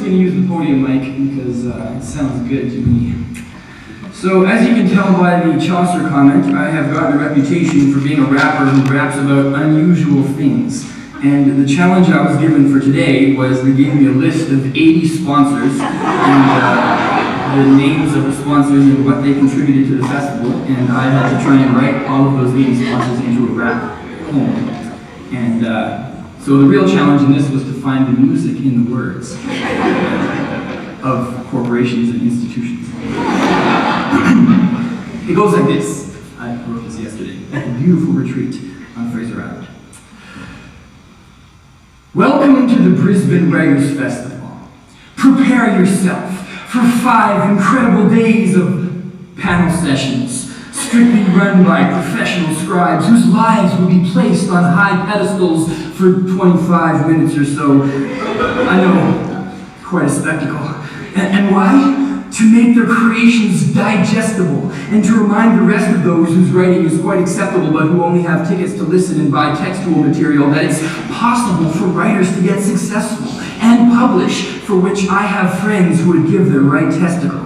going to use the podium mic because it sounds good to me. So, as you can tell by the Chaucer comment, I have gotten a reputation for being a rapper who raps about unusual things. And the challenge I was given for today was they gave me a list of 80 sponsors and the names of the sponsors and what they contributed to the festival, and I had to try and write all of those 80 sponsors into a rap poem. And so the real challenge in this was to find the music in the words of corporations and institutions. It goes like this. I wrote this yesterday at a beautiful retreat on Fraser Island. Welcome to the Brisbane Writers' Festival. Prepare yourself for 5 incredible days of panel sessions, strictly run by professional scribes whose lives will be placed on high pedestals for 25 minutes or so. I know, quite a spectacle. And why? To make their creations digestible, and to remind the rest of those whose writing is quite acceptable but who only have tickets to listen and buy textual material that it's possible for writers to get successful and publish, for which I have friends who would give their right testicle.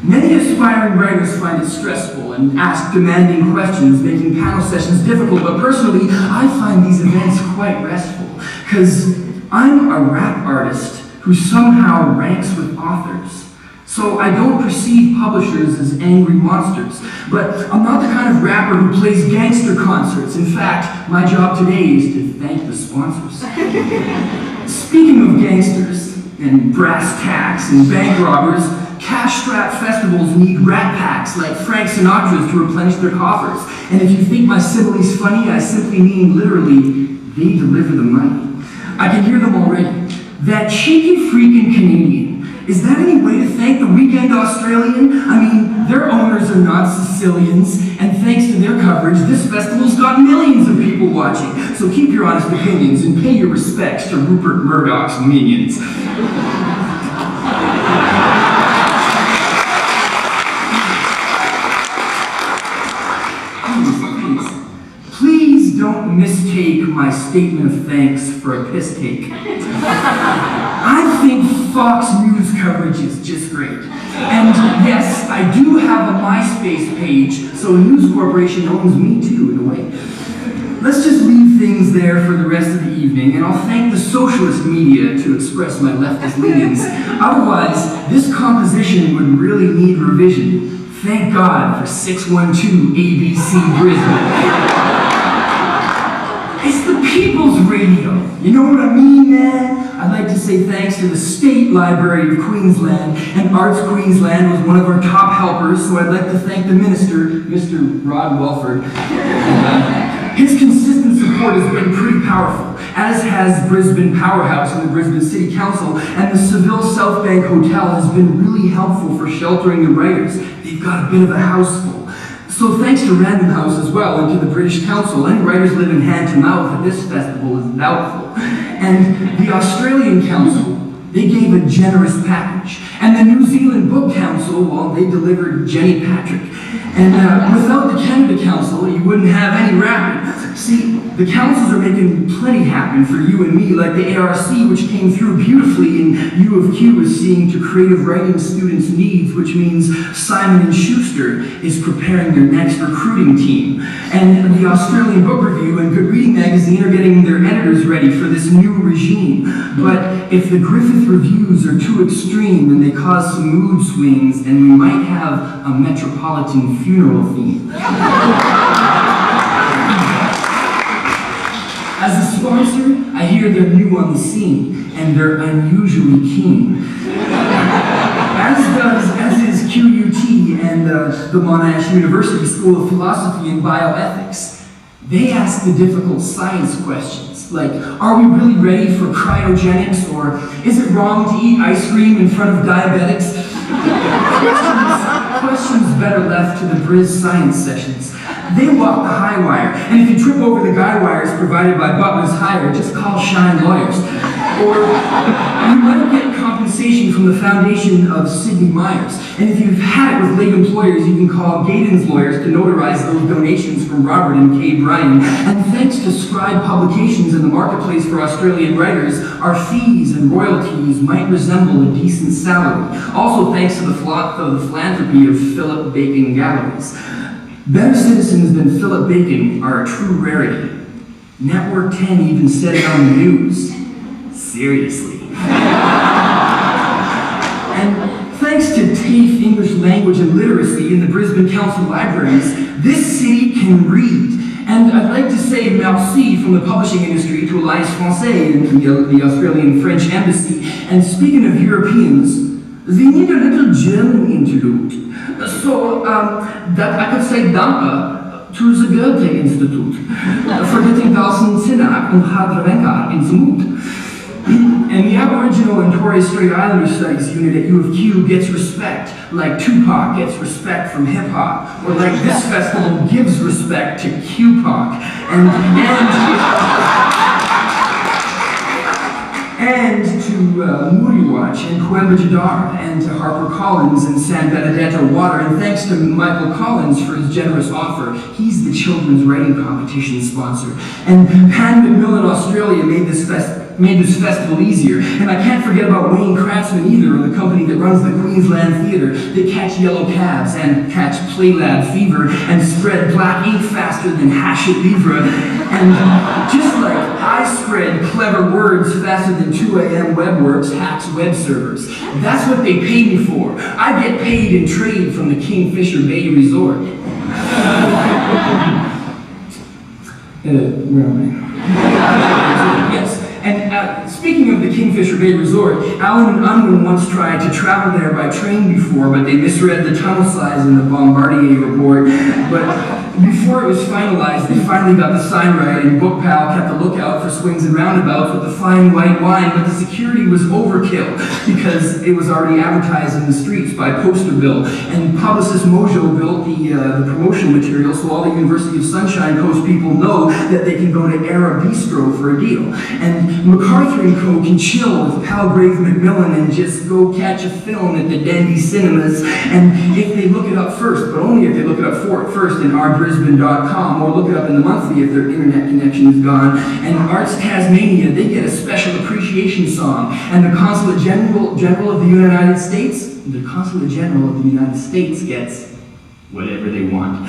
Many aspiring writers find it stressful and ask demanding questions, making panel sessions difficult, but personally, I find these events quite restful, because I'm a rap artist who somehow ranks with authors. So I don't perceive publishers as angry monsters, but I'm not the kind of rapper who plays gangster concerts. In fact, my job today is to thank the sponsors. Speaking of gangsters, and brass tacks, and bank robbers, cash-strapped festivals need rat packs like Frank Sinatra's to replenish their coffers. And if you think my simile's funny, I simply mean literally, they deliver the money. I can hear them already. That cheeky freaking Canadian. Is that any way to thank the weekend Australian? I mean, their owners are not Sicilians, and thanks to their coverage, this festival's got millions of people watching. So keep your honest opinions and pay your respects to Rupert Murdoch's minions. Please don't mistake my statement of thanks for a piss take. I think Fox News coverage is just great. And yes, I do have a MySpace page, so a news corporation owns me too, in a way. Let's just leave things there for the rest of the evening, and I'll thank the socialist media to express my leftist leanings. Otherwise, this composition would really need revision. Thank God for 612 ABC Brisbane. It's the People's Radio. You know what I mean, man? I'd like to say thanks to the State Library of Queensland, and Arts Queensland was one of our top helpers, so I'd like to thank the Minister, Mr. Rod Welford. His consistent support has been pretty powerful, as has Brisbane Powerhouse and the Brisbane City Council, and the Seville South Bank Hotel has been really helpful for sheltering the writers. They've got a bit of a house full. So thanks to Random House as well, and to the British Council, any writers living hand to mouth at this festival is doubtful. And the Australian Council, they gave a generous package. And the New Zealand Book Council, well, they delivered Jenny Patrick. And without the Canada Council, you wouldn't have any rapping. See, the councils are making plenty happen for you and me, like the ARC, which came through beautifully, and U of Q is seeing to creative writing students' needs, which means Simon & Schuster is preparing their next recruiting team. And the Australian Book Review and Good Reading Magazine are getting their editors ready for this new regime. But if the Griffith reviews are too extreme and they cause some mood swings, then we might have a metropolitan funeral theme. As a sponsor, I hear they're new on the scene, and they're unusually keen. As is QUT and the Monash University School of Philosophy and Bioethics. They ask the difficult science questions, like, are we really ready for cryogenics, or is it wrong to eat ice cream in front of diabetics? Questions better left to the Briz science sessions. They walk the high wire, and if you trip over the guy wires provided by Butler's Hire, just call Shine Lawyers. Or you might get compensated dispensation from the foundation of Sidney Myers. And if you've had it with late employers, you can call Gaydon's lawyers to notarize those donations from Robert and Kay Bryan. And thanks to Scribe Publications in the marketplace for Australian writers, our fees and royalties might resemble a decent salary. Also thanks to the philanthropy of Philip Bacon Galleries. Better citizens than Philip Bacon are a true rarity. Network 10 even said it on the news. Seriously. And thanks to TAFE English Language and Literacy in the Brisbane Council libraries, this city can read. And I'd like to say merci from the publishing industry to Alliance Française and the Australian French Embassy. And speaking of Europeans, they need a little German interlude. So that I could say danke to the Goethe Institute for getting Dawson Sinak and Hadravenka in the mood. And the Aboriginal and Torres Strait Islander Studies unit at U of Q gets respect, like Tupac gets respect from hip-hop, or like this festival gives respect to QPOC. And to Moody Watch and Coimba Jadar, and to HarperCollins and San Benedetto Water, and thanks to Michael Collins for his generous offer. He's the children's writing competition sponsor. And Pan Macmillan Australia made this festival easier. And I can't forget about Wayne Kratzman either, or the company that runs the Queensland Theatre. They catch yellow cabs and catch Playlab fever and spread black ink faster than hachette livre. And just like I spread clever words faster than 2 a.m. WebWorks hacks web servers. That's what they pay me for. I get paid in trade from the Kingfisher Bay Resort. Where am I? Yes. And speaking of the Kingfisher Bay Resort, Alan and Unwin once tried to travel there by train before, but they misread the tunnel size in the Bombardier report. But before it was finalized, they finally got the sign right, and Book Pal kept a lookout for swings and roundabouts with the fine white wine, but the security was overkill because it was already advertised in the streets by poster bill. And publicist Mojo built the promotional material so all the University of Sunshine Coast people know that they can go to Era Bistro for a deal. And MacArthur & Co. can chill with Palgrave Macmillan and just go catch a film at the Dandy Cinemas. And if they look it up first, but only if they look it up first in ourBrisbane.com, or look it up in the monthly if their internet connection is gone. And Arts Tasmania, they get a special appreciation song. And the Consulate General of the United States, gets whatever they want.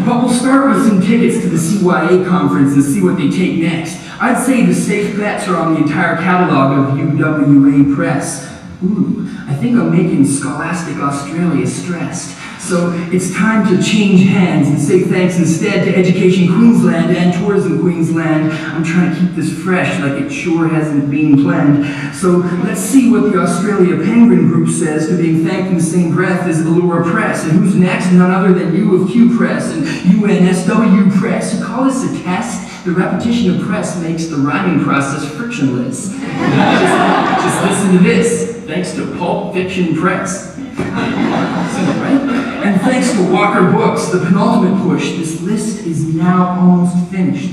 But we'll start with some tickets to the CYA conference and see what they take next. I'd say the safe bets are on the entire catalog of UWA Press. Ooh, I think I'm making Scholastic Australia stressed. So it's time to change hands and say thanks instead to Education Queensland and Tourism Queensland. I'm trying to keep this fresh like it sure hasn't been planned. So let's see what the Australia Penguin Group says to being thanked in the same breath as Allure Press. And who's next? None other than U of Q Press and UNSW Press. You call this a test? The repetition of press makes the rhyming process frictionless. just listen to this. Thanks to Pulp Fiction Press. Right? And thanks to Walker Books, the penultimate push, this list is now almost finished.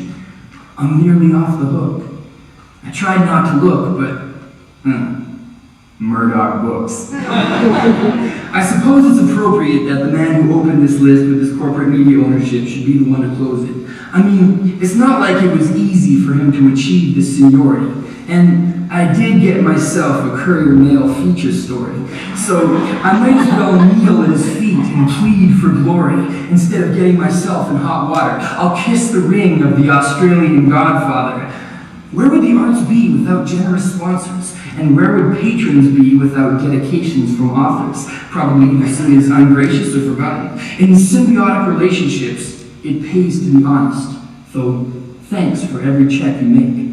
I'm nearly off the hook. I tried not to look, but Murdoch Books. I suppose it's appropriate that the man who opened this list with his corporate media ownership should be the one to close it. I mean, it's not like it was easy for him to achieve this seniority. And I did get myself a Courier Mail feature story. So I might as well kneel at his feet and plead for glory instead of getting myself in hot water. I'll kiss the ring of the Australian Godfather. Where would the arts be without generous sponsors? And where would patrons be without dedications from authors? Probably either seen as ungracious or forgotten. In symbiotic relationships, it pays to be honest. So thanks for every check you make.